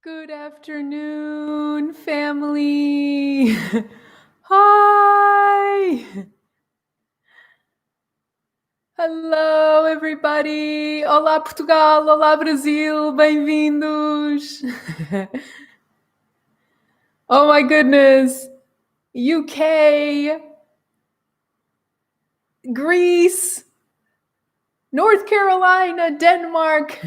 Good afternoon, family. Hi. Hello, everybody. Olá, Portugal. Olá, Brasil. Bem-vindos. Oh my goodness. UK, Greece, North Carolina, Denmark.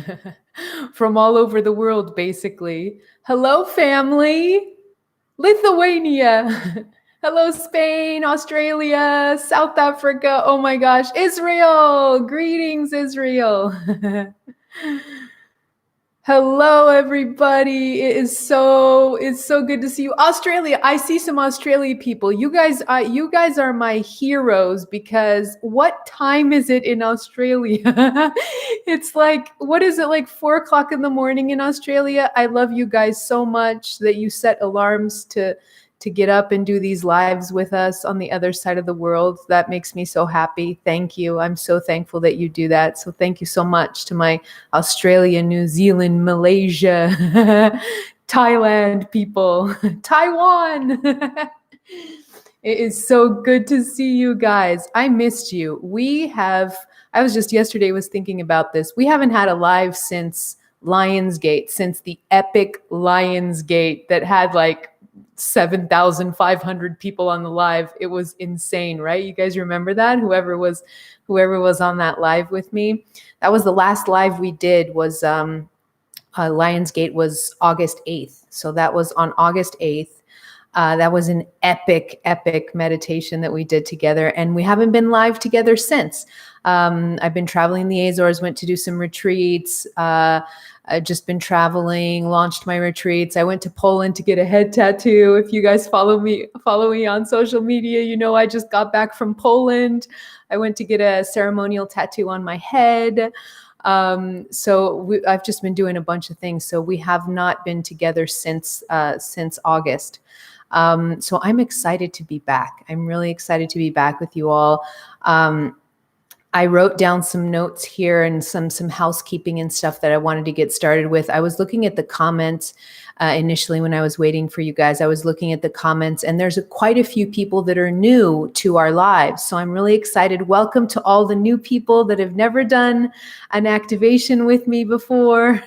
From all over the world, basically. Hello, family. Lithuania. Hello, Spain, Australia, South Africa. Oh my gosh, Israel. Greetings, Israel. Hello, everybody. It's so good to see you. Australia. I see some Australia people. You guys are my heroes because what time is it in Australia? It's like, what is it, like 4:00 in the morning in Australia? I love you guys so much that you set alarms to get up and do these lives with us on the other side of the world. That makes me so happy. Thank you. I'm so thankful that you do that. So thank you so much to my Australia, New Zealand, Malaysia, Thailand people, Taiwan. It is so good to see you guys. I missed you. I was just yesterday was thinking about this. We haven't had a live since Lionsgate, since the epic Lionsgate that had like 7,500 people on the live. It was insane, right? You guys remember that? Whoever was on that live with me. That was the last live we did. Was Lionsgate was August 8th. So that was on August 8th. That was an epic meditation that we did together, and we haven't been live together since. I've been traveling the Azores, went to do some retreats. I've just been traveling, launched my retreats. I went to Poland to get a head tattoo. If you guys follow me on social media, you know I just got back from Poland. I went to get a ceremonial tattoo on my head. I've just been doing a bunch of things. So we have not been together since August. So I'm excited to be back. I'm really excited to be back with you all. I wrote down some notes here and some housekeeping and stuff that I wanted to get started with. I was looking at the comments initially when I was waiting for you guys. I was looking at the comments, and there's quite a few people that are new to our lives. So I'm really excited. Welcome to all the new people that have never done an activation with me before.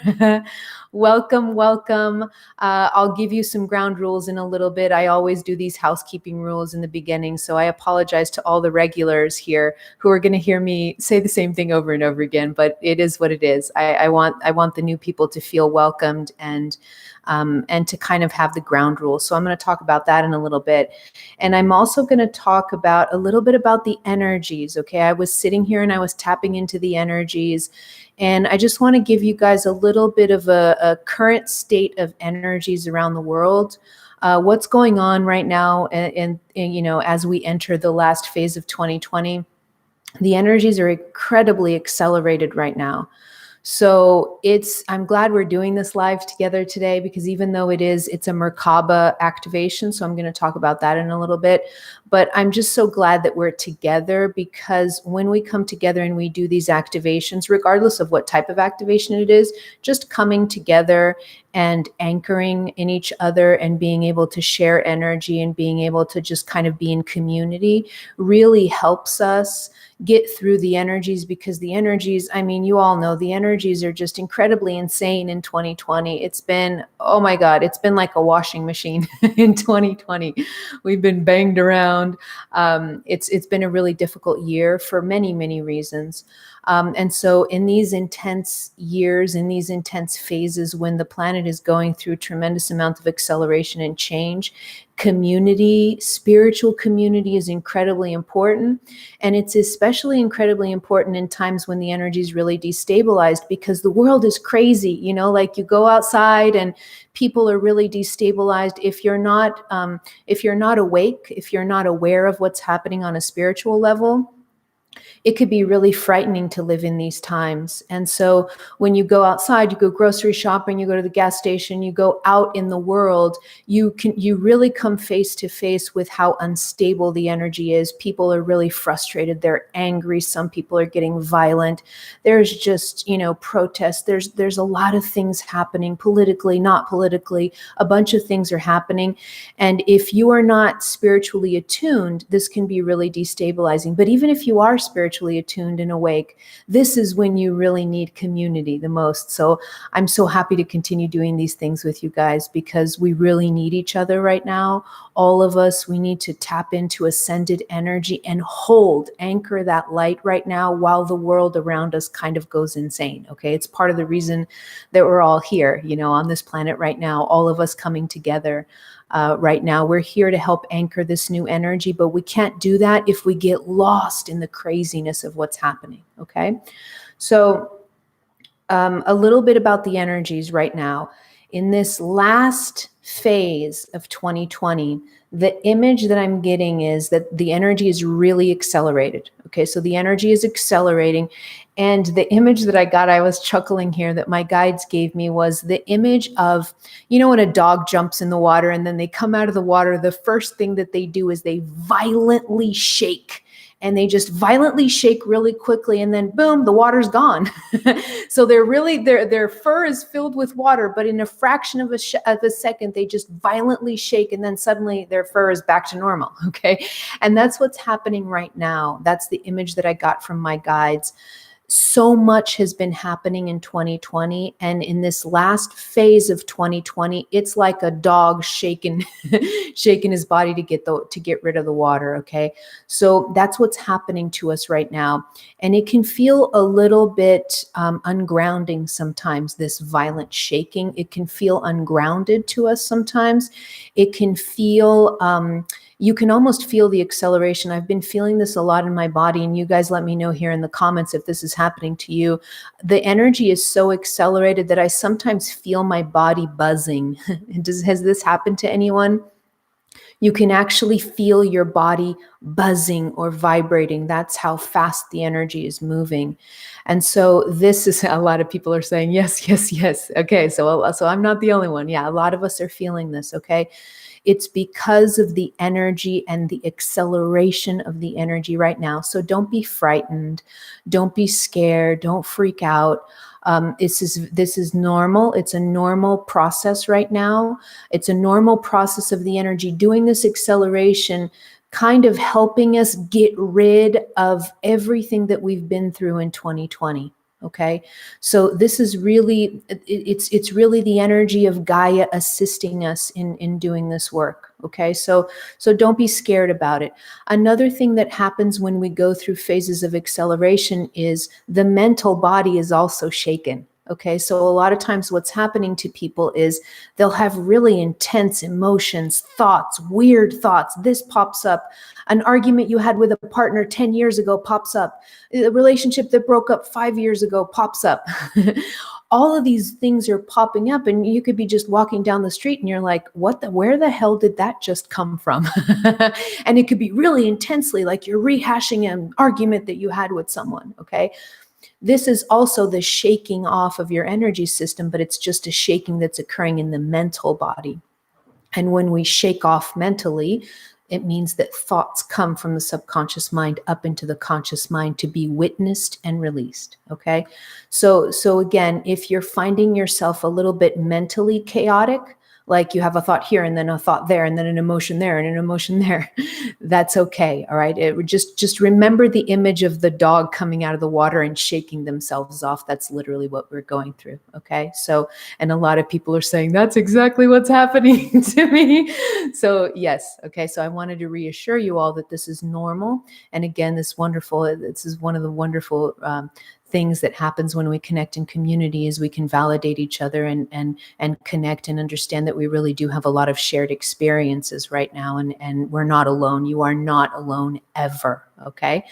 Welcome. I'll give you some ground rules in a little bit. I always do these housekeeping rules in the beginning. So I apologize to all the regulars here who are going to hear me say the same thing over and over again, but it is what it is. I want the new people to feel welcomed and to kind of have the ground rules. So I'm going to talk about that in a little bit. And I'm also going to talk about a little bit about the energies. Okay. I was sitting here and I was tapping into the energies, and I just want to give you guys a little bit of a current state of energies around the world. What's going on right now, and as we enter the last phase of 2020, the energies are incredibly accelerated right now. So I'm glad we're doing this live together today, because even though it's a Merkaba activation, so I'm going to talk about that in a little bit, but I'm just so glad that we're together, because when we come together and we do these activations, regardless of what type of activation it is, just coming together and anchoring in each other and being able to share energy and being able to just kind of be in community really helps us get through the energies, because the energies, I mean, you all know the energies are just incredibly insane in 2020. It's been, oh my God, it's been like a washing machine in 2020. We've been banged around. It's been a really difficult year for many reasons. And so in these intense years, in these intense phases, when the planet is going through a tremendous amount of acceleration and change, community, spiritual community is incredibly important. And it's especially incredibly important in times when the energy is really destabilized, because the world is crazy. Like you go outside and people are really destabilized. If you're not awake, if you're not aware of what's happening on a spiritual level, it could be really frightening to live in these times. And so when you go outside, you go grocery shopping, you go to the gas station, you go out in the world, you really come face to face with how unstable the energy is. People are really frustrated. They're angry. Some people are getting violent. There's just, protests. There's a lot of things happening politically, not politically. A bunch of things are happening. And if you are not spiritually attuned, this can be really destabilizing. But even if you are spiritually attuned and awake, this is when you really need community the most. So I'm so happy to continue doing these things with you guys, because we really need each other right now. All of us, we need to tap into ascended energy and anchor that light right now while the world around us kind of goes insane. Okay. It's part of the reason that we're all here, on this planet right now, all of us coming together. Right now, we're here to help anchor this new energy, but we can't do that if we get lost in the craziness of what's happening. Okay. So a little bit about the energies right now. In this last phase of 2020, the image that I'm getting is that the energy is really accelerated. Okay, so the energy is accelerating. And the image that I got, I was chuckling here, that my guides gave me, was the image of, when a dog jumps in the water and then they come out of the water, the first thing that they do is they violently shake. And they just violently shake really quickly, and then boom, the water's gone. So their fur is filled with water, but in a fraction of a second, they just violently shake, and then suddenly their fur is back to normal. Okay, and that's what's happening right now. That's the image that I got from my guides. So much has been happening in 2020, and in this last phase of 2020, it's like a dog shaking his body to get rid of the water. Okay, so that's what's happening to us right now, and it can feel a little bit ungrounding sometimes. This violent shaking, it can feel ungrounded to us sometimes. It can feel you can almost feel the acceleration. I've been feeling this a lot in my body, and you guys let me know here in the comments if this is happening to you. The energy is so accelerated that I sometimes feel my body buzzing. Has this happened to anyone? You can actually feel your body buzzing or vibrating. That's how fast the energy is moving. And so this is, a lot of people are saying, yes, yes, yes. Okay, so I'm not the only one. Yeah, a lot of us are feeling this, okay? It's because of the energy and the acceleration of the energy right now. So don't be frightened. Don't be scared. Don't freak out. This is normal. It's a normal process right now. It's a normal process of the energy doing this acceleration, kind of helping us get rid of everything that we've been through in 2020. Okay, so this is really, it's really the energy of Gaia assisting us in doing this work. Okay, so don't be scared about it. Another thing that happens when we go through phases of acceleration is the mental body is also shaken. Okay, so a lot of times what's happening to people is they'll have really intense emotions, thoughts, weird thoughts. This pops up. An argument you had with a partner 10 years ago pops up. A relationship that broke up 5 years ago pops up. All of these things are popping up, and you could be just walking down the street and you're like, where the hell did that just come from? And it could be really intensely like you're rehashing an argument that you had with someone. Okay. This is also the shaking off of your energy system, but it's just a shaking that's occurring in the mental body. And when we shake off mentally, it means that thoughts come from the subconscious mind up into the conscious mind to be witnessed and released. Okay. So again, if you're finding yourself a little bit mentally chaotic, like you have a thought here and then a thought there and then an emotion there and an emotion there, that's okay. All right. It would just remember the image of the dog coming out of the water and shaking themselves off. That's literally what we're going through. Okay. So, and a lot of people are saying that's exactly what's happening to me. So yes. Okay. So I wanted to reassure you all that this is normal. And again, this is one of the wonderful things that happens when we connect in community is we can validate each other and connect and understand that we really do have a lot of shared experiences right now, and we're not alone. You are not alone ever. Okay.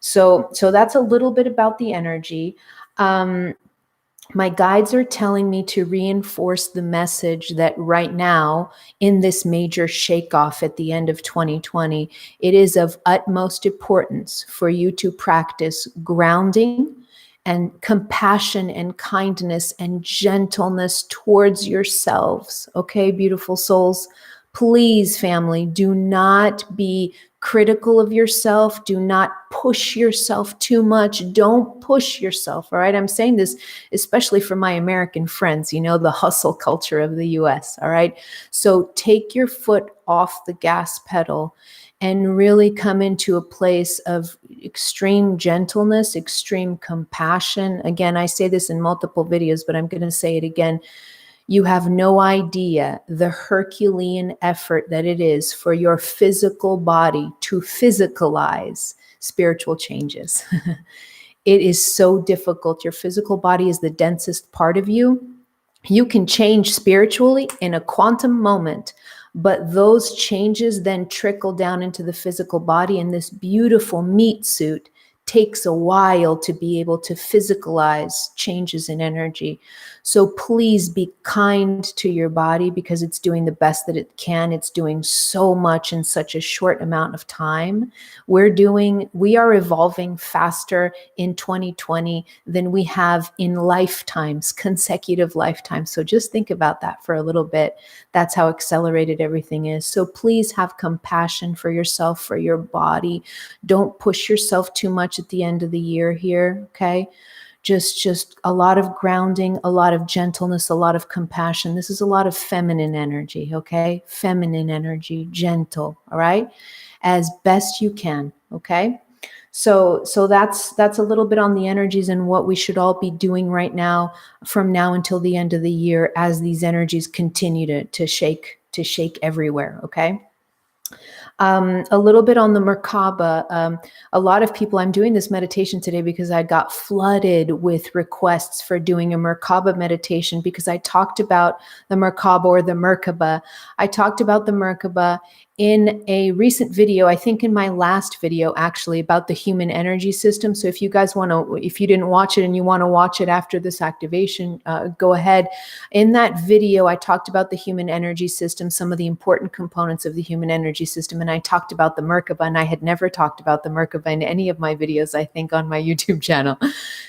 So that's a little bit about the energy. My guides are telling me to reinforce the message that right now, in this major shake-off at the end of 2020, it is of utmost importance for you to practice grounding and compassion and kindness and gentleness towards yourselves. Okay, beautiful souls? Please, family, do not be critical of yourself. Do not push yourself too much. Don't push yourself. All right. I'm saying this especially for my American friends, the hustle culture of the US. All right. So take your foot off the gas pedal and really come into a place of extreme gentleness, extreme compassion. Again, I say this in multiple videos, but I'm going to say it again. You have no idea the Herculean effort that it is for your physical body to physicalize spiritual changes. It is so difficult. Your physical body is the densest part of you. You can change spiritually in a quantum moment, but those changes then trickle down into the physical body, and this beautiful meat suit takes a while to be able to physicalize changes in energy. So please be kind to your body because it's doing the best that it can. It's doing so much in such a short amount of time. We are evolving faster in 2020 than we have in lifetimes, consecutive lifetimes. So just think about that for a little bit. That's how accelerated everything is. So please have compassion for yourself, for your body. Don't push yourself too much at the end of the year here, okay? Just a lot of grounding, a lot of gentleness, a lot of compassion. This is a lot of feminine energy, okay? Feminine energy, gentle, all right? As best you can, okay? So that's a little bit on the energies and what we should all be doing right now from now until the end of the year as these energies continue to shake everywhere, okay? A little bit on the Merkaba. A lot of people, I'm doing this meditation today because I got flooded with requests for doing a Merkaba meditation because I talked about the Merkaba or the Merkaba. I talked about the Merkaba in a recent video, I think in my last video actually, about the human energy system. So if you guys if you didn't watch it and you want to watch it after this activation, go ahead. In that video, I talked about the human energy system, some of the important components of the human energy system, and I talked about the Merkaba, and I had never talked about the Merkaba in any of my videos, I think, on my YouTube channel.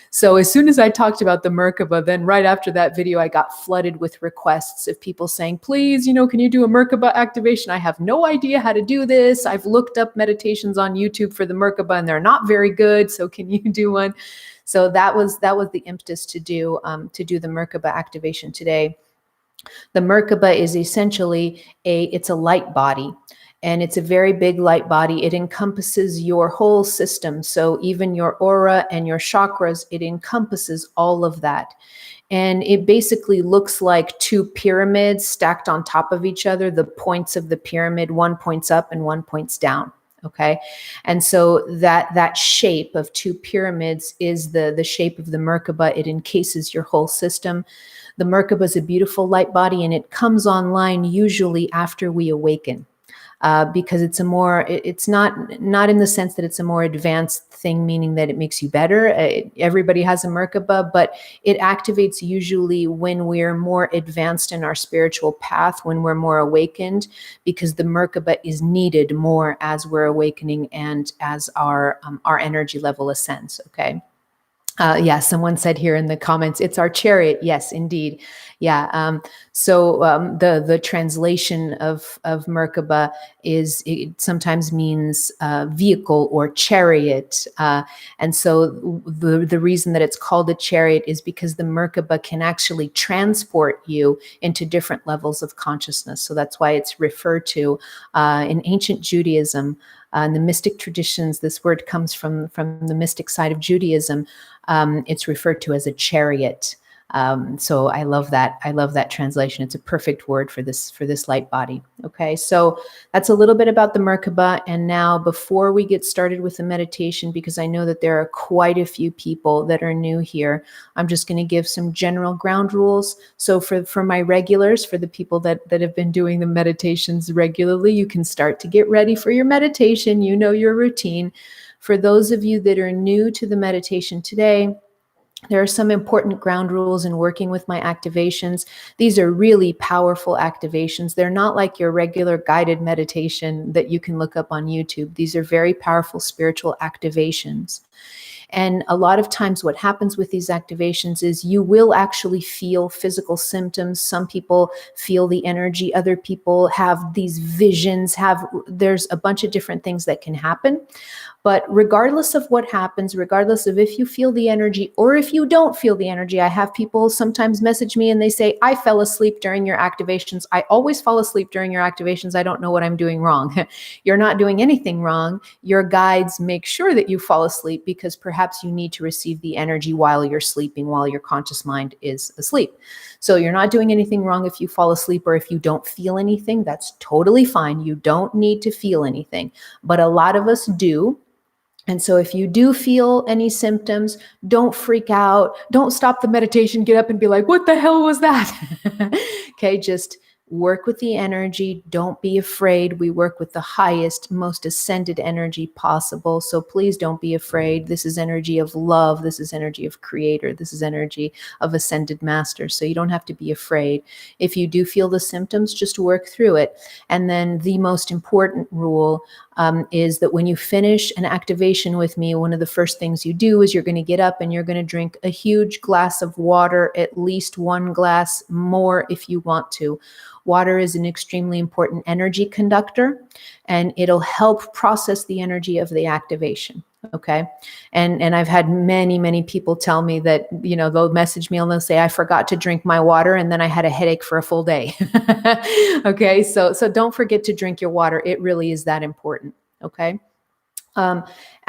So as soon as I talked about the Merkaba, then right after that video, I got flooded with requests of people saying, please, can you do a Merkaba activation? I have no idea how to do this. I've looked up meditations on YouTube for the Merkaba and they're not very good. So can you do one? So that was the impetus to do the Merkaba activation today. The Merkaba is essentially it's a light body. And it's a very big light body. It encompasses your whole system. So even your aura and your chakras, it encompasses all of that. And it basically looks like two pyramids stacked on top of each other. The points of the pyramid, one points up and one points down. Okay. And so that shape of two pyramids is the shape of the Merkaba. It encases your whole system. The Merkaba is a beautiful light body, and it comes online usually after we awaken. Because it's not in the sense that it's a more advanced thing, meaning that it makes you better. Everybody has a Merkaba, but it activates usually when we're more advanced in our spiritual path, when we're more awakened, because the Merkaba is needed more as we're awakening and as our energy level ascends, okay? Yeah, someone said here in the comments, it's our chariot. Yes, indeed. Yeah. So the translation of Merkaba it sometimes means vehicle or chariot. And so the reason that it's called a chariot is because the Merkaba can actually transport you into different levels of consciousness. So that's why it's referred to in ancient Judaism. In the mystic traditions, this word comes from the mystic side of Judaism. It's referred to as a chariot. So I love that. I love that translation. It's a perfect word for this light body. Okay, so that's a little bit about the Merkaba. And now, before we get started with the meditation, because I know that there are quite a few people that are new here, I'm just going to give some general ground rules. So for my regulars, for the people that have been doing the meditations regularly, you can start to get ready for your meditation. You know your routine. For those of you that are new to the meditation today, There are some important ground rules in working with my activations. These are really powerful activations. They're not like your regular guided meditation that you can look up on YouTube. These are very powerful spiritual activations. And a lot of times what happens with these activations is you will actually feel physical symptoms. Some people feel the energy. Other people have these visions, there's a bunch of different things that can happen. But regardless of what happens, regardless of if you feel the energy or if you don't feel the energy, I have people sometimes message me and they say, I fell asleep during your activations. I always fall asleep during your activations. I don't know what I'm doing wrong. You're not doing anything wrong. Your guides make sure that you fall asleep because perhaps you need to receive the energy while you're sleeping, while your conscious mind is asleep. So you're not doing anything wrong if you fall asleep or if you don't feel anything. That's totally fine. You don't need to feel anything. But a lot of us do. And so if you do feel any symptoms, don't freak out. Don't stop the meditation, get up and be like, what the hell was that? Okay, just work with the energy. Don't be afraid. We work with the highest, most ascended energy possible. So please don't be afraid. This is energy of love. This is energy of creator. This is energy of ascended master. So you don't have to be afraid. If you do feel the symptoms, just work through it. And then the most important rule is that when you finish an activation with me, one of the first things you do is you're going to get up and you're going to drink a huge glass of water, at least one glass more if you want to. Water is an extremely important energy conductor, and it'll help process the energy of the activation. Okay. And I've had many people tell me that, they'll message me and they'll say, I forgot to drink my water. And then I had a headache for a full day. Okay. So don't forget to drink your water. It really is that important. Okay.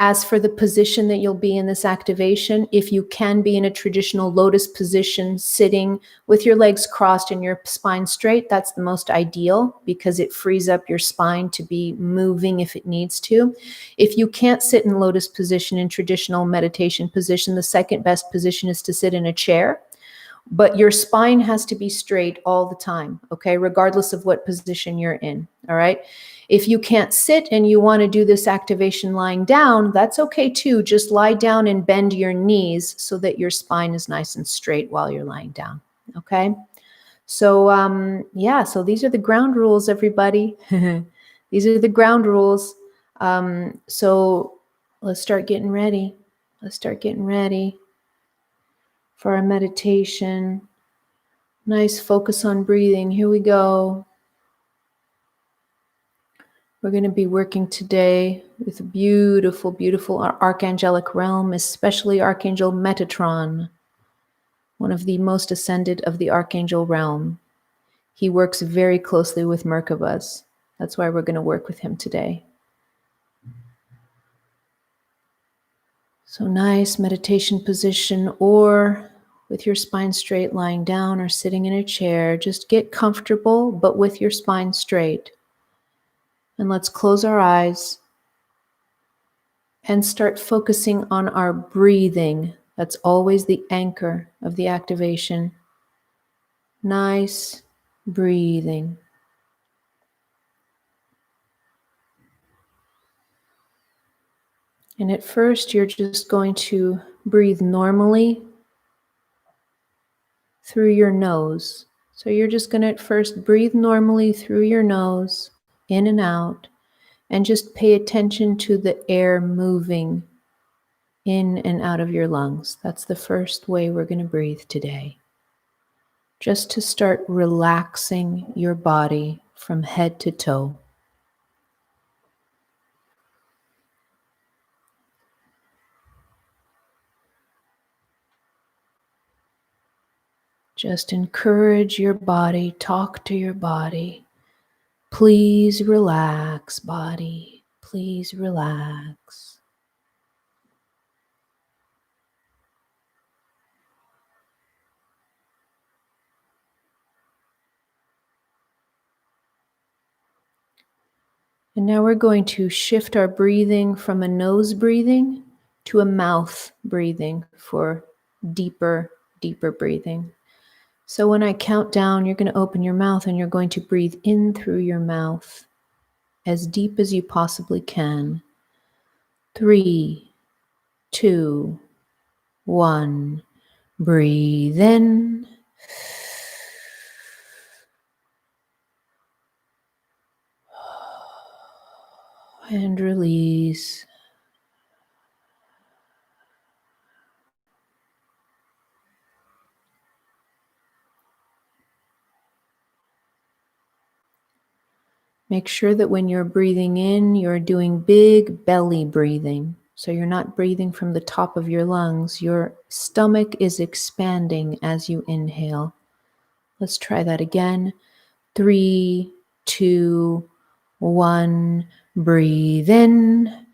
As for the position that you'll be in this activation, if you can be in a traditional lotus position, sitting with your legs crossed and your spine straight, that's the most ideal because it frees up your spine to be moving if it needs to. If you can't sit in lotus position, in traditional meditation position, the second best position is to sit in a chair. But your spine has to be straight all the time, okay, regardless of what position you're in, all right? If you can't sit and you want to do this activation lying down, that's okay too. Just lie down and bend your knees so that your spine is nice and straight while you're lying down, okay? So, so these are the ground rules, everybody. These are the ground rules. So let's start getting ready. Let's start getting ready for our meditation. Nice focus on breathing. Here we go. We're going to be working today with a beautiful, beautiful archangelic realm, especially Archangel Metatron, one of the most ascended of the archangel realm. He works very closely with Merkabahs. That's why we're going to work with him today. So nice meditation position, or with your spine straight, lying down or sitting in a chair. Just get comfortable, but with your spine straight. And let's close our eyes and start focusing on our breathing. That's always the anchor of the activation. Nice breathing. And at first, you're just going to breathe normally through your nose. So you're just going to at first breathe normally through your nose, in and out, and just pay attention to the air moving in and out of your lungs. That's the first way we're going to breathe today. Just to start relaxing your body from head to toe. Just encourage your body, talk to your body. Please relax, body. Please relax. And now we're going to shift our breathing from a nose breathing to a mouth breathing for deeper, deeper breathing. So when I count down, you're going to open your mouth and you're going to breathe in through your mouth as deep as you possibly can. 3, 2, 1. Breathe in. And release. Make sure that when you're breathing in, you're doing big belly breathing. So you're not breathing from the top of your lungs. Your stomach is expanding as you inhale. Let's try that again. 3, 2, 1. Breathe in.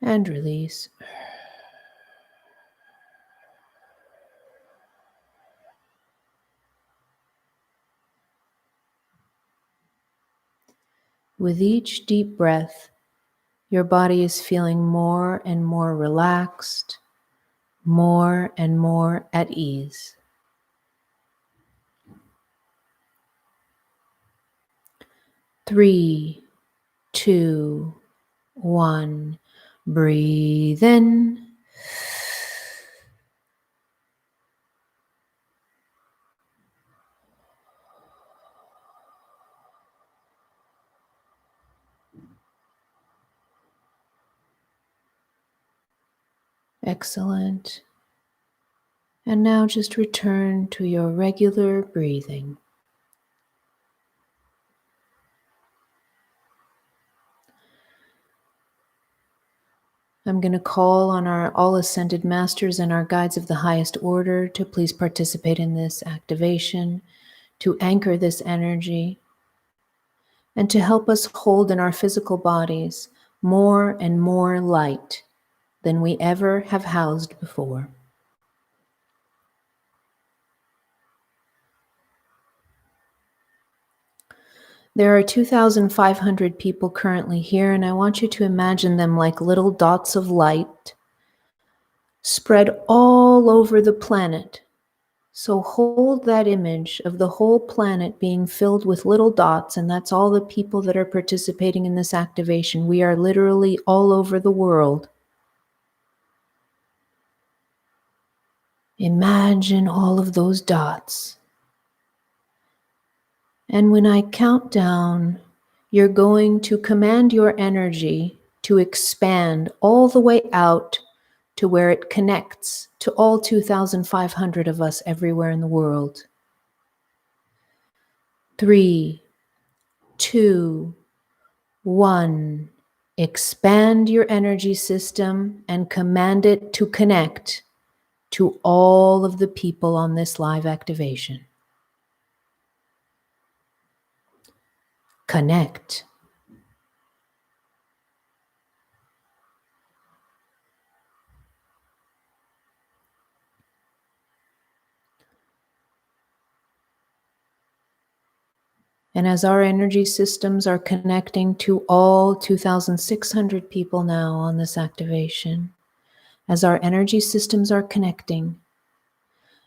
And release. With each deep breath, your body is feeling more and more relaxed, more and more at ease. 3, 2, 1. Breathe in. Excellent. And now just return to your regular breathing. I'm going to call on our all ascended masters and our guides of the highest order to please participate in this activation, to anchor this energy, and to help us hold in our physical bodies more and more light than we ever have housed before. There are 2,500 people currently here, and I want you to imagine them like little dots of light spread all over the planet. So hold that image of the whole planet being filled with little dots, and that's all the people that are participating in this activation. We are literally all over the world. Imagine all of those dots. And when I count down, you're going to command your energy to expand all the way out to where it connects to all 2,500 of us everywhere in the world. 3, 2, 1. Expand your energy system and command it to connect to all of the people on this live activation. Connect. And as our energy systems are connecting to all 2,600 people now on this activation, as our energy systems are connecting,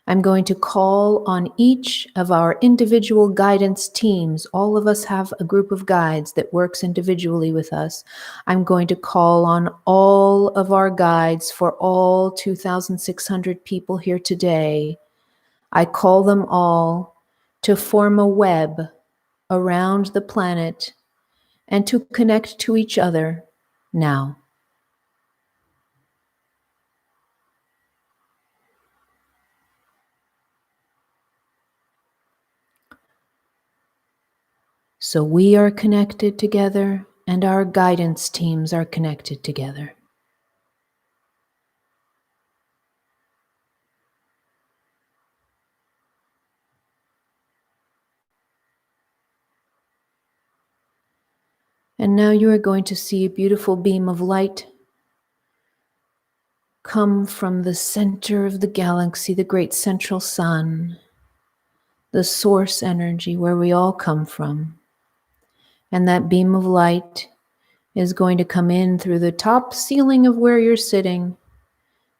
I'm going to call on each of our individual guidance teams. All of us have a group of guides that works individually with us. I'm going to call on all of our guides for all 2,600 people here today. I call them all to form a web around the planet and to connect to each other now. So we are connected together and our guidance teams are connected together. And now you are going to see a beautiful beam of light come from the center of the galaxy, the great central sun, the source energy where we all come from. And that beam of light is going to come in through the top ceiling of where you're sitting,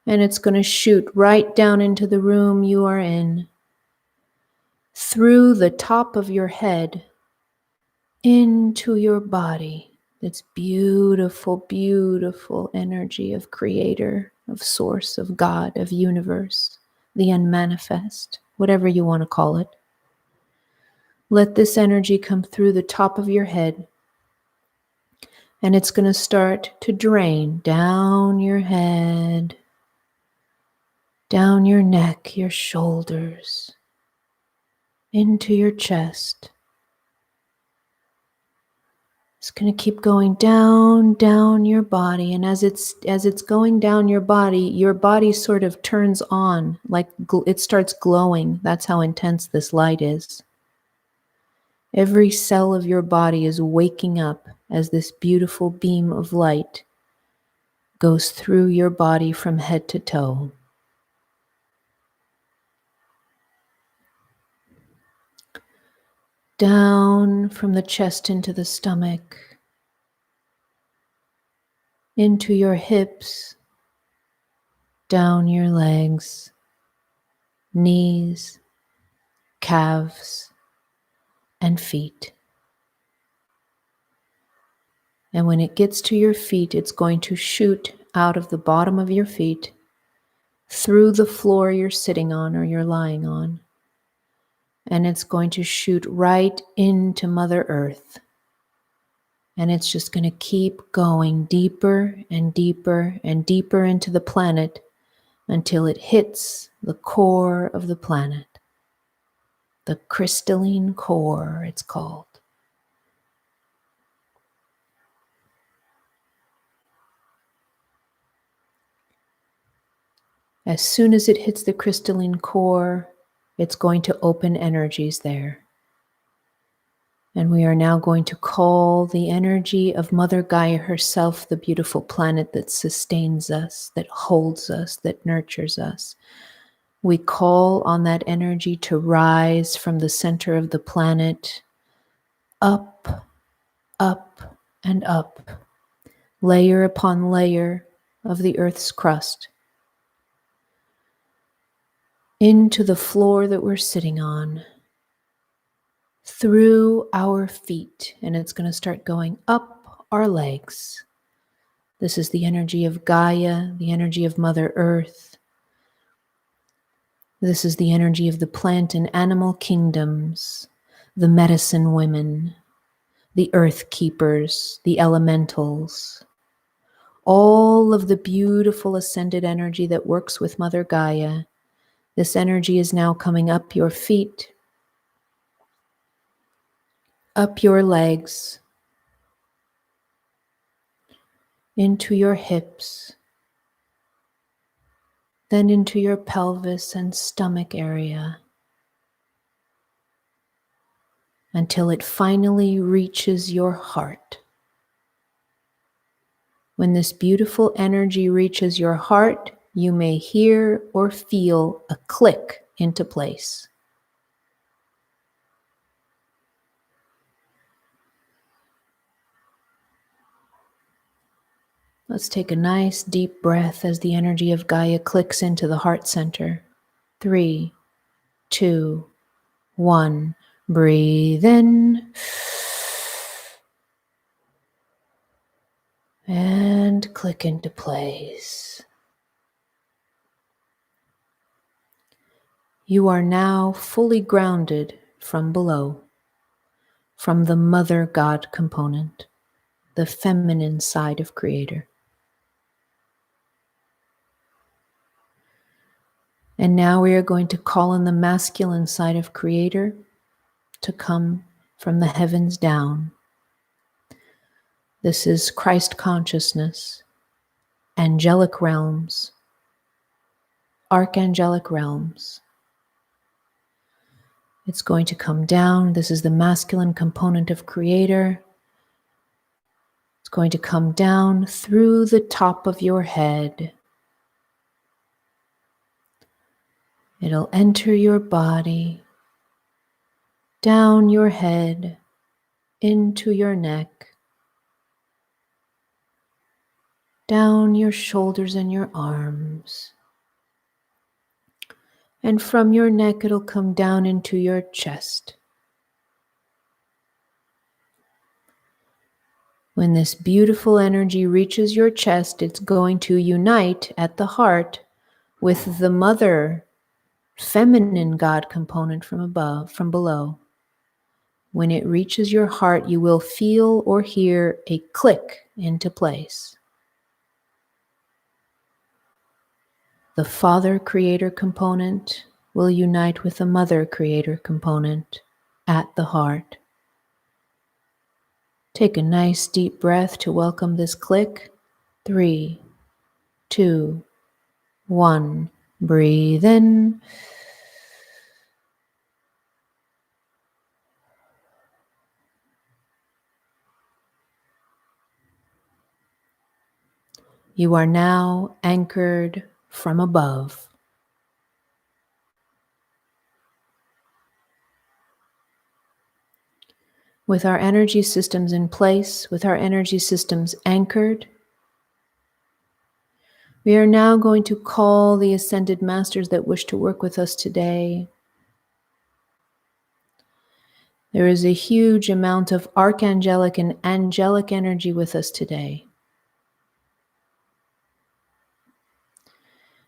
and it's going to shoot right down into the room you are in, through the top of your head, into your body. It's beautiful, beautiful energy of Creator, of Source, of God, of Universe, the unmanifest, whatever you want to call it. Let this energy come through the top of your head, and it's going to start to drain down your head, down your neck, your shoulders, into your chest. It's going to keep going down your body, and as it's going down your body sort of turns on, like it starts glowing. That's how intense this light is. Every cell of your body is waking up as this beautiful beam of light goes through your body from head to toe. Down from the chest into the stomach, into your hips, down your legs, knees, calves, and feet. And when it gets to your feet, it's going to shoot out of the bottom of your feet, through the floor you're sitting on or you're lying on. And it's going to shoot right into Mother Earth. And it's just going to keep going deeper and deeper and deeper into the planet until it hits the core of the planet. The crystalline core, it's called. As soon as it hits the crystalline core, it's going to open energies there. And we are now going to call the energy of Mother Gaia herself, the beautiful planet that sustains us, that holds us, that nurtures us. We call on that energy to rise from the center of the planet, up, up, and up, layer upon layer of the Earth's crust, into the floor that we're sitting on, through our feet, and it's going to start going up our legs. This is the energy of Gaia, the energy of Mother Earth. This is the energy of the plant and animal kingdoms, the medicine women, the earth keepers, the elementals, all of the beautiful ascended energy that works with Mother Gaia. This energy is now coming up your feet, up your legs, into your hips, then into your pelvis and stomach area, until it finally reaches your heart. When this beautiful energy reaches your heart, you may hear or feel a click into place. Let's take a nice deep breath as the energy of Gaia clicks into the heart center. 3, 2, 1. Breathe in. And click into place. You are now fully grounded from below, from the Mother God component, the feminine side of Creator. And now we are going to call on the masculine side of Creator to come from the heavens down. This is Christ consciousness, angelic realms, archangelic realms. It's going to come down. This is the masculine component of Creator. It's going to come down through the top of your head. It'll enter your body, down your head, into your neck, down your shoulders and your arms. And from your neck, it'll come down into your chest. When this beautiful energy reaches your chest, it's going to unite at the heart with the mother, feminine God component from above, from below. When it reaches your heart, you will feel or hear a click into place. The Father Creator component will unite with the Mother Creator component at the heart. Take a nice deep breath to welcome this click. 3, 2, 1. Breathe in. You are now anchored from above. With our energy systems in place, with our energy systems anchored, we are now going to call the ascended masters that wish to work with us today. There is a huge amount of archangelic and angelic energy with us today.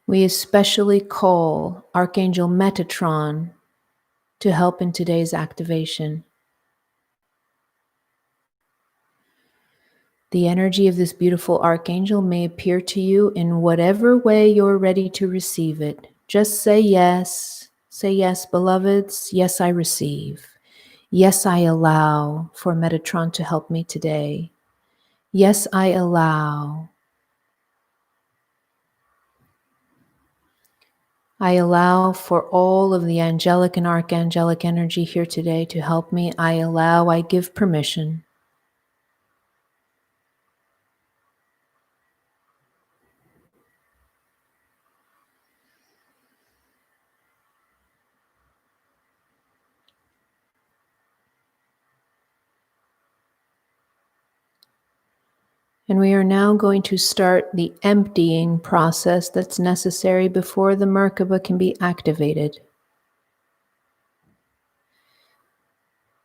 We especially call Archangel Metatron to help in today's activation. The energy of this beautiful archangel may appear to you in whatever way you're ready to receive it. Just say yes. Say yes, beloveds. Yes, I receive. Yes, I allow for Metatron to help me today. Yes, I allow. I allow for all of the angelic and archangelic energy here today to help me. I allow, I give permission. And we are now going to start the emptying process that's necessary before the Merkaba can be activated.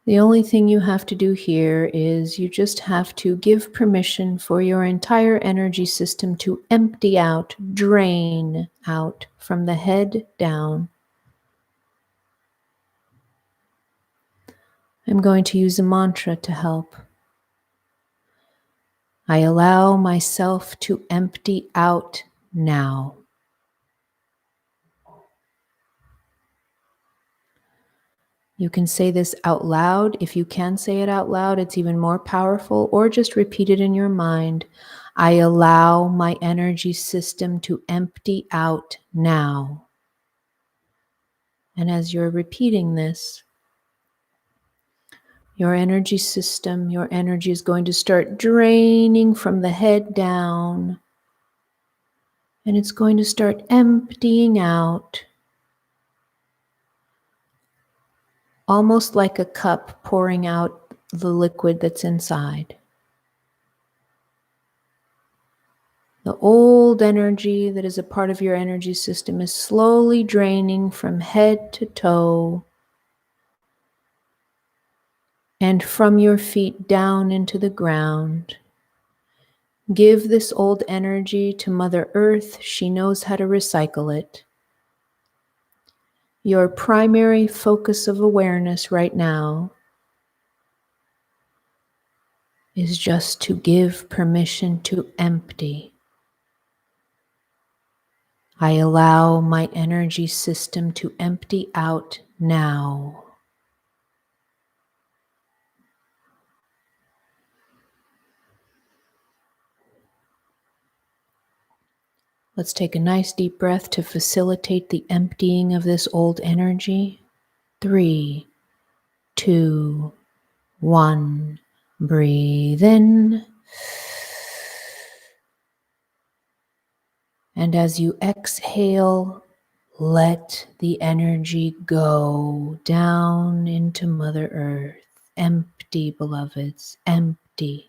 The only thing you have to do here is you just have to give permission for your entire energy system to empty out, drain out from the head down. I'm going to use a mantra to help. I allow myself to empty out now. You can say this out loud. If you can say it out loud, it's even more powerful, or just repeat it in your mind. I allow my energy system to empty out now. And as you're repeating this, your energy system, your energy is going to start draining from the head down. And it's going to start emptying out, almost like a cup pouring out the liquid that's inside. The old energy that is a part of your energy system is slowly draining from head to toe and from your feet down into the ground. Give this old energy to Mother Earth. She knows how to recycle it. Your primary focus of awareness right now is just to give permission to empty. I allow my energy system to empty out now. Let's take a nice deep breath to facilitate the emptying of this old energy. 3, 2, 1. Breathe in. And as you exhale, let the energy go down into Mother Earth. Empty, beloveds, empty.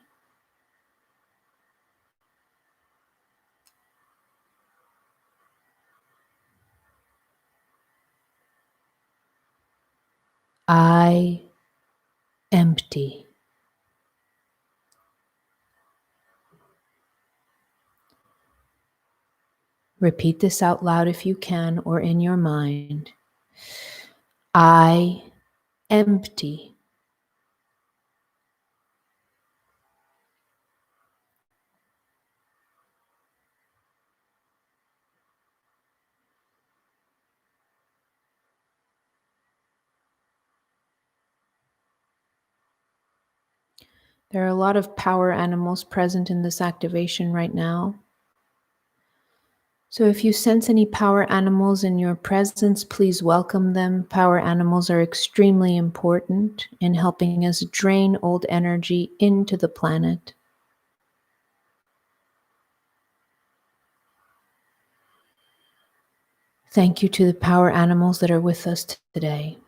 I empty. Repeat this out loud if you can or in your mind. I empty. There are a lot of power animals present in this activation right now. So if you sense any power animals in your presence, please welcome them. Power animals are extremely important in helping us drain old energy into the planet. Thank you to the power animals that are with us today.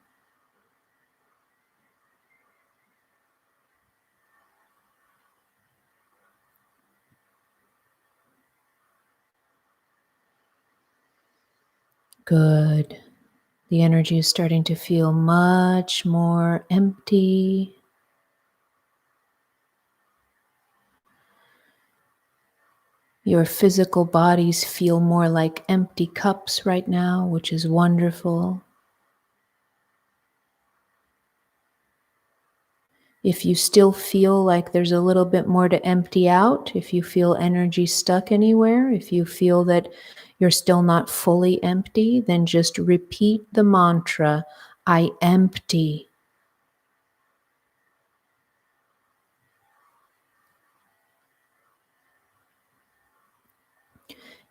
Good. The energy is starting to feel much more empty. Your physical bodies feel more like empty cups right now, which is wonderful. If you still feel like there's a little bit more to empty out, if you feel energy stuck anywhere, if you feel that you're still not fully empty, then just repeat the mantra, I empty.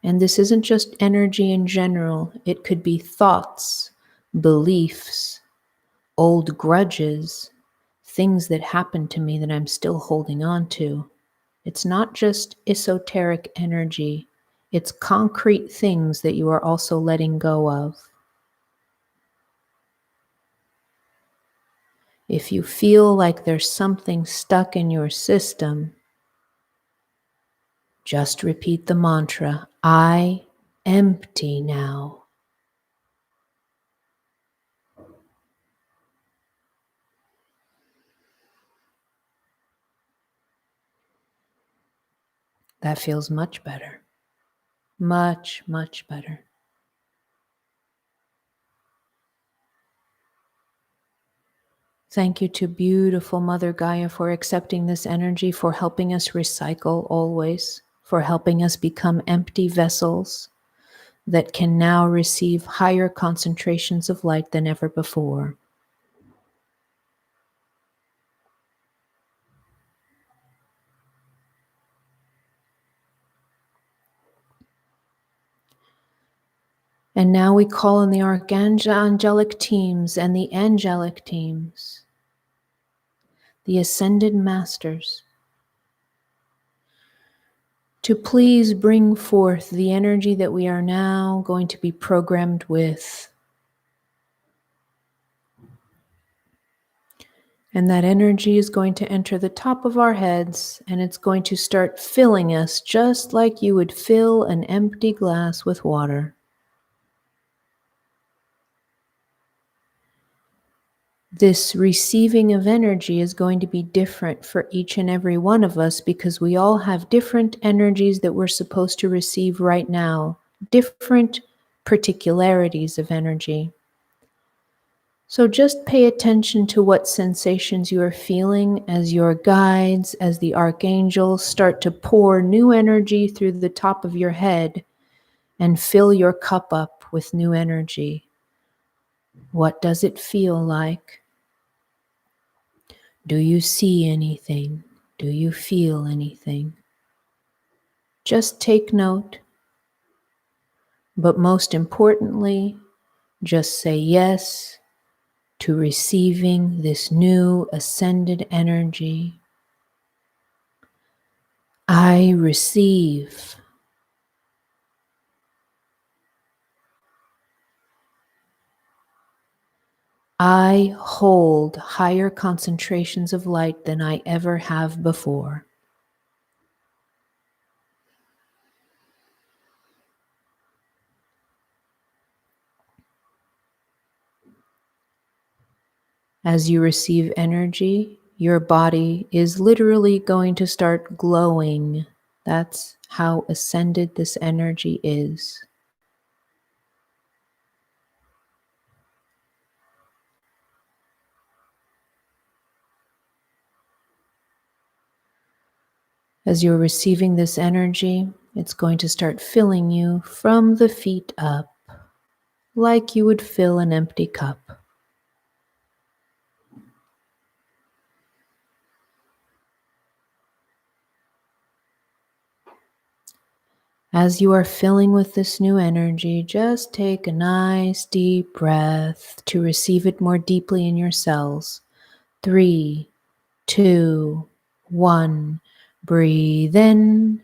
And this isn't just energy in general. It could be thoughts, beliefs, old grudges, things that happened to me that I'm still holding on to. It's not just esoteric energy. It's concrete things that you are also letting go of. If you feel like there's something stuck in your system, just repeat the mantra, I empty now. That feels much better. Much, much better. Thank you to beautiful Mother Gaia for accepting this energy, for helping us recycle always, for helping us become empty vessels that can now receive higher concentrations of light than ever before. And now we call on the archangelic teams and the angelic teams, the ascended masters, to please bring forth the energy that we are now going to be programmed with. And that energy is going to enter the top of our heads, and it's going to start filling us just like you would fill an empty glass with water. This receiving of energy is going to be different for each and every one of us because we all have different energies that we're supposed to receive right now, different particularities of energy. So just pay attention to what sensations you are feeling as your guides, as the archangels start to pour new energy through the top of your head and fill your cup up with new energy. What does it feel like? Do you see anything? Do you feel anything? Just take note. But most importantly, just say yes to receiving this new ascended energy. I receive. I hold higher concentrations of light than I ever have before. As you receive energy, your body is literally going to start glowing. That's how ascended this energy is. As you're receiving this energy, it's going to start filling you from the feet up, like you would fill an empty cup. As you are filling with this new energy, just take a nice deep breath to receive it more deeply in your cells. 3, 2, 1. Breathe in.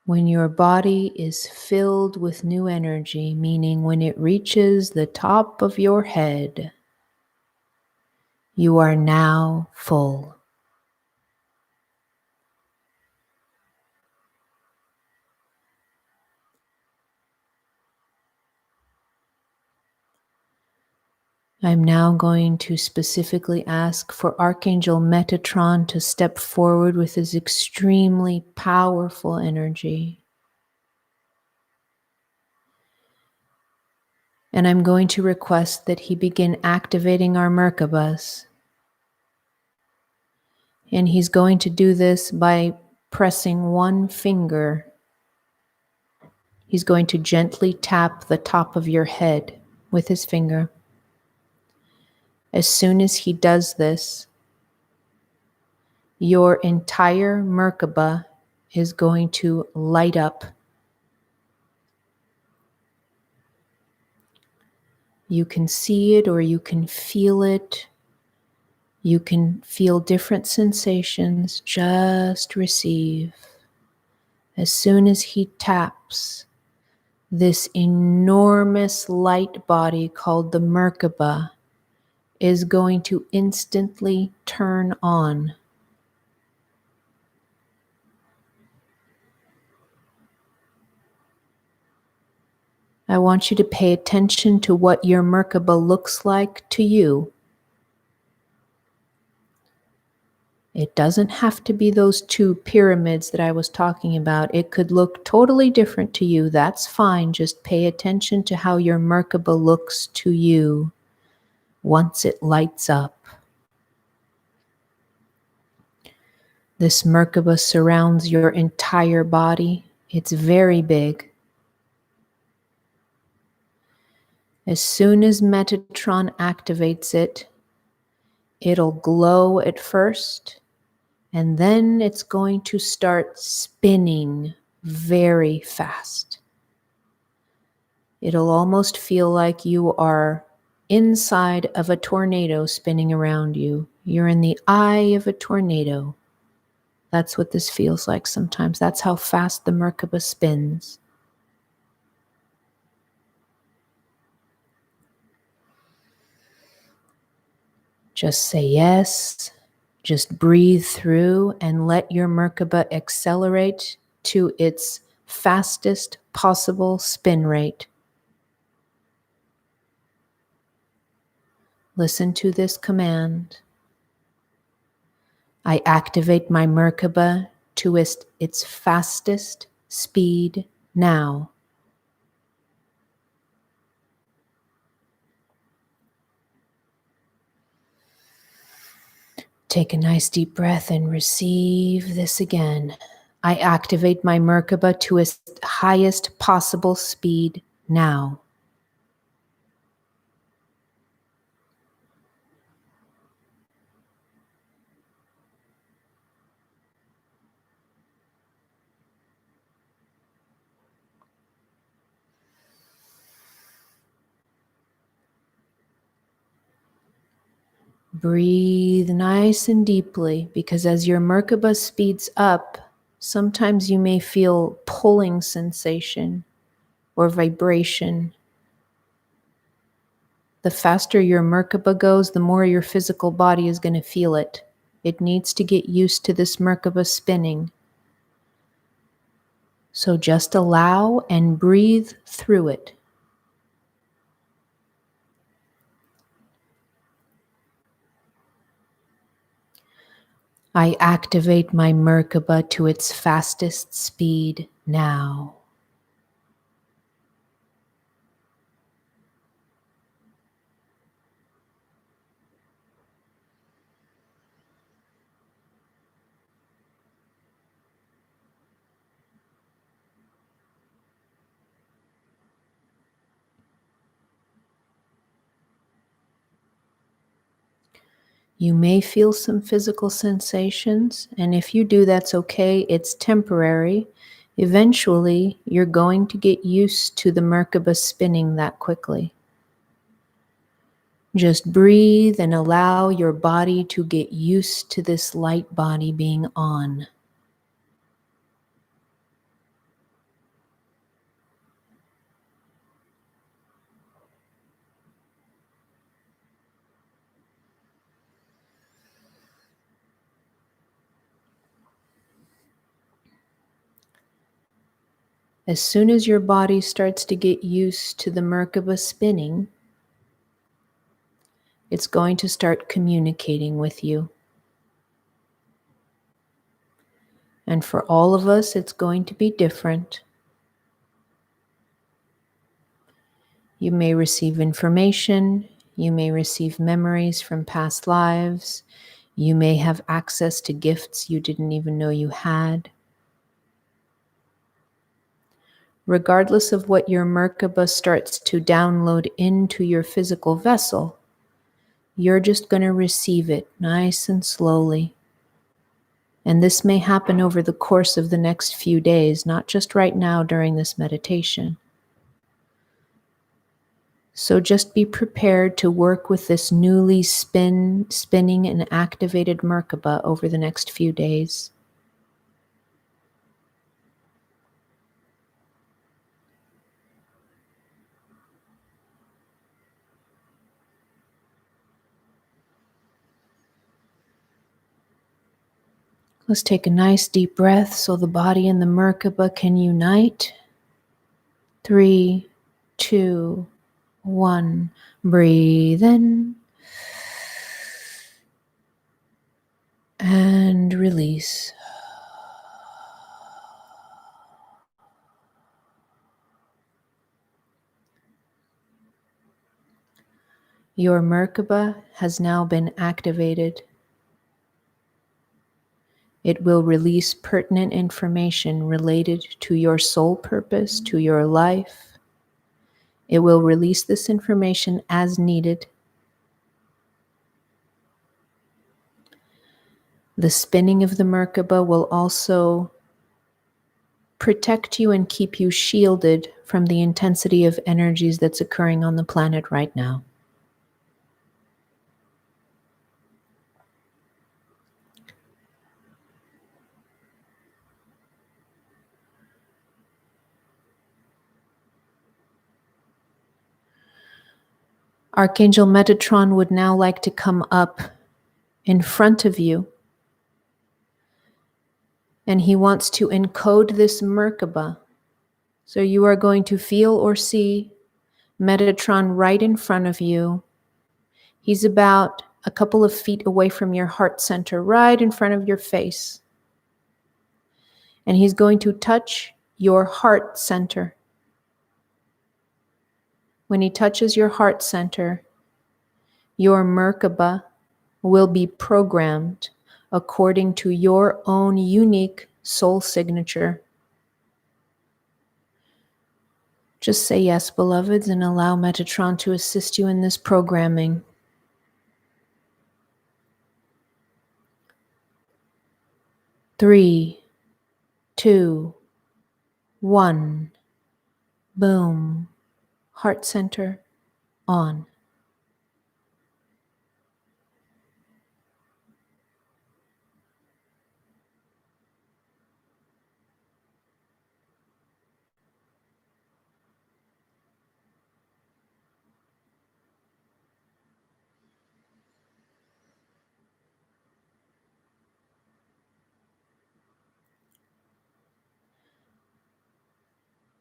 When your body is filled with new energy, meaning when it reaches the top of your head, you are now full. I'm now going to specifically ask for Archangel Metatron to step forward with his extremely powerful energy. And I'm going to request that he begin activating our Merkabahs. And he's going to do this by pressing one finger. He's going to gently tap the top of your head with his finger. As soon as he does this, your entire Merkabah is going to light up. You can see it or you can feel it. You can feel different sensations. Just receive. As soon as he taps, this enormous light body called the Merkabah is going to instantly turn on. I want you to pay attention to what your Merkabah looks like to you. It doesn't have to be those two pyramids that I was talking about. It could look totally different to you. That's fine. Just pay attention to how your Merkabah looks to you once it lights up. This Merkabah surrounds your entire body. It's very big. As soon as Metatron activates it, it'll glow at first, and then it's going to start spinning very fast. It'll almost feel like you are inside of a tornado spinning around you. You're in the eye of a tornado. That's what this feels like sometimes. That's how fast the Merkabah spins. Just say yes. Just breathe through and let your Merkabah accelerate to its fastest possible spin rate. Listen to this command. I activate my Merkabah to its fastest speed now. Take a nice deep breath and receive this again. I activate my Merkabah to its highest possible speed now. Breathe nice and deeply, because as your Merkabah speeds up, sometimes you may feel pulling sensation or vibration. The faster your Merkabah goes, the more your physical body is going to feel it. It needs to get used to this Merkabah spinning. So just allow and breathe through it. I activate my Merkaba to its fastest speed now. You may feel some physical sensations, and if you do, that's okay. It's temporary. Eventually, you're going to get used to the Merkaba spinning that quickly. Just breathe and allow your body to get used to this light body being on. As soon as your body starts to get used to the Merkaba spinning, it's going to start communicating with you. And for all of us, it's going to be different. You may receive information, you may receive memories from past lives, you may have access to gifts you didn't even know you had. Regardless of what your Merkaba starts to download into your physical vessel, you're just going to receive it nice and slowly. And this may happen over the course of the next few days, not just right now during this meditation. So just be prepared to work with this newly spinning and activated Merkaba over the next few days. Let's take a nice deep breath so the body and the Merkaba can unite. 3, 2, 1. Breathe in and release. Your Merkaba has now been activated. It will release pertinent information related to your soul purpose, to your life. It will release this information as needed. The spinning of the Merkaba will also protect you and keep you shielded from the intensity of energies that's occurring on the planet right now. Archangel Metatron would now like to come up in front of you, and he wants to encode this Merkaba. So you are going to feel or see Metatron right in front of you. He's about a couple of feet away from your heart center, right in front of your face. And he's going to touch your heart center. When he touches your heart center, your Merkaba will be programmed according to your own unique soul signature. Just say yes, beloveds, and allow Metatron to assist you in this programming. 3, 2, 1. Boom. Heart center on.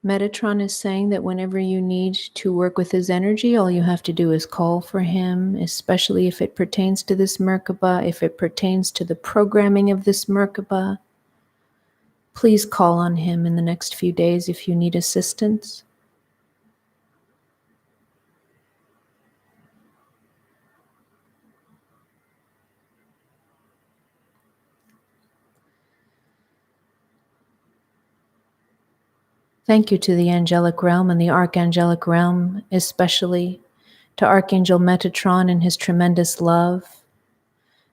Metatron is saying that whenever you need to work with his energy, all you have to do is call for him, especially if it pertains to this Merkaba, if it pertains to the programming of this Merkaba. Please call on him in the next few days if you need assistance. Thank you to the angelic realm and the archangelic realm, especially to Archangel Metatron and his tremendous love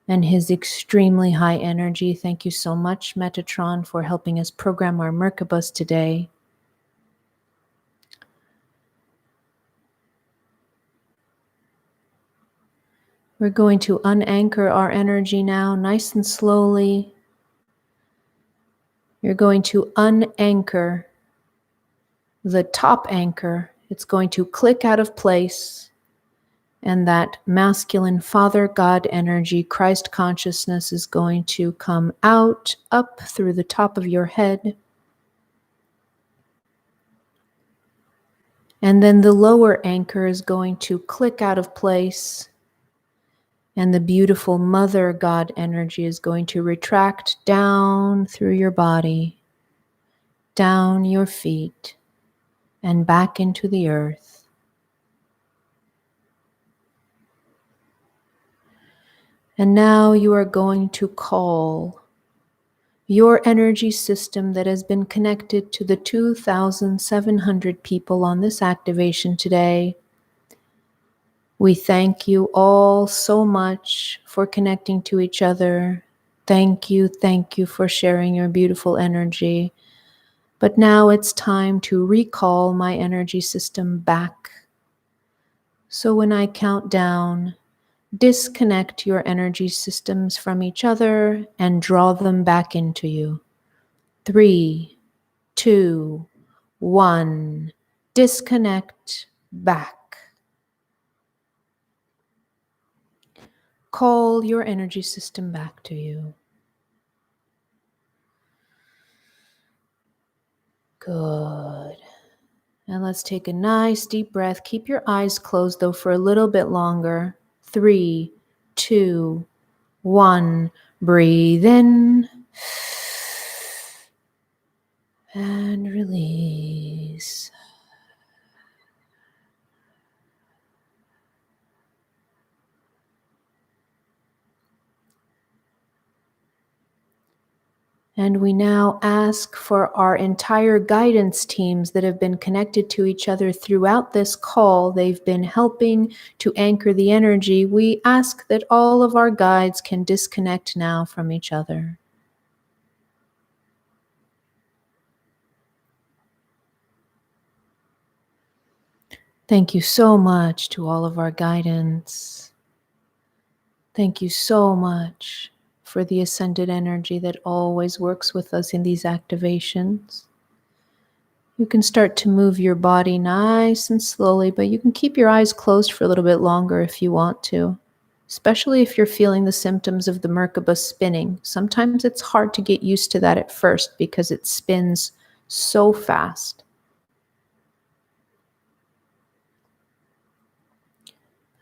and his extremely high energy. Thank you so much, Metatron, for helping us program our Merkabahs today. We're going to unanchor our energy now, nice and slowly. You're going to unanchor the top anchor. It's going to click out of place, and that masculine Father God energy, Christ consciousness, is going to come out, up through the top of your head. And then the lower anchor is going to click out of place, and the beautiful Mother God energy is going to retract down through your body, down your feet, and back into the earth. And now you are going to call your energy system that has been connected to the 2,700 people on this activation today. We thank you all so much for connecting to each other. Thank you for sharing your beautiful energy. But now it's time to recall my energy system back. So when I count down, disconnect your energy systems from each other and draw them back into you. 3, 2, 1. Disconnect back. Call your energy system back to you. Good. And let's take a nice deep breath. Keep your eyes closed though for a little bit longer. 3, 2, 1. Breathe in and release. And we now ask for our entire guidance teams that have been connected to each other throughout this call. They've been helping to anchor the energy. We ask that all of our guides can disconnect now from each other. Thank you so much to all of our guidance. Thank you so much for the ascended energy that always works with us in these activations. You can start to move your body nice and slowly, but you can keep your eyes closed for a little bit longer if you want to, especially if you're feeling the symptoms of the Merkaba spinning. Sometimes it's hard to get used to that at first because it spins so fast.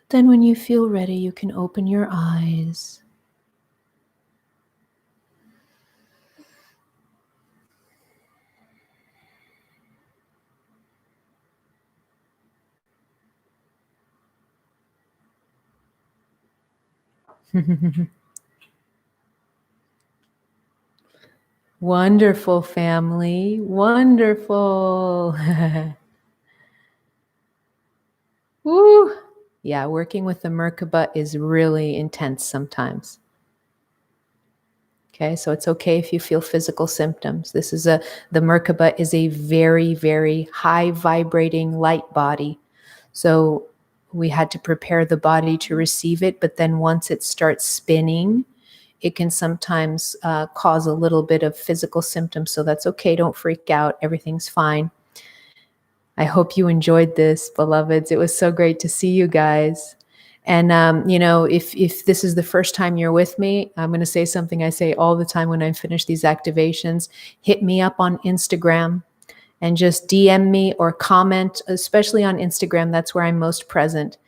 Then when you feel ready, you can open your eyes. Wonderful, family. Wonderful. Woo! Yeah, working with the Merkaba is really intense sometimes. Okay, so it's okay if you feel physical symptoms. The Merkaba is a very, very high vibrating light body. So we had to prepare the body to receive it, but then once it starts spinning, it can sometimes cause a little bit of physical symptoms. So that's okay, don't freak out, everything's fine. I hope you enjoyed this, beloveds. It was so great to see you guys. And, if this is the first time you're with me, I'm going to say something I say all the time when I finish these activations. Hit me up on Instagram and just DM me or comment, especially on Instagram. That's where I'm most present.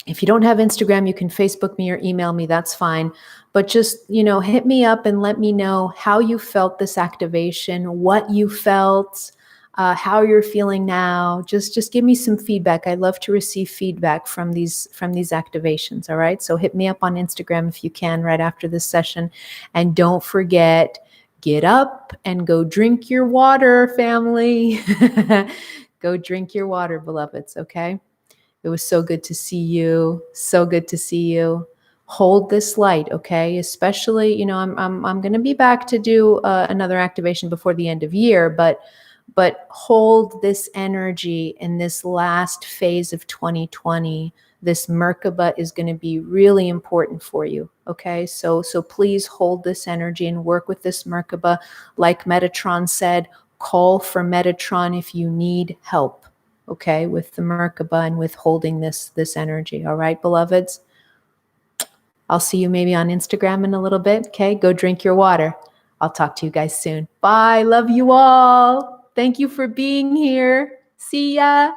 If you don't have Instagram, you can Facebook me or email me. That's fine. But just, hit me up and let me know how you felt this activation, what you felt, how you're feeling now. Just give me some feedback. I love to receive feedback from these activations. All right. So hit me up on Instagram if you can right after this session. And don't forget, get up and go drink your water, family. Go drink your water, beloveds. Okay. It was so good to see you. So good to see you. Hold this light, okay? Especially, I'm going to be back to do another activation before the end of year, but hold this energy in this last phase of 2020. This Merkaba is going to be really important for you, okay? So please hold this energy and work with this Merkaba. Like Metatron said, call for Metatron if you need help. Okay, with the Merkaba and with holding this energy. All right, beloveds. I'll see you maybe on Instagram in a little bit. Okay, go drink your water. I'll talk to you guys soon. Bye. Love you all. Thank you for being here. See ya.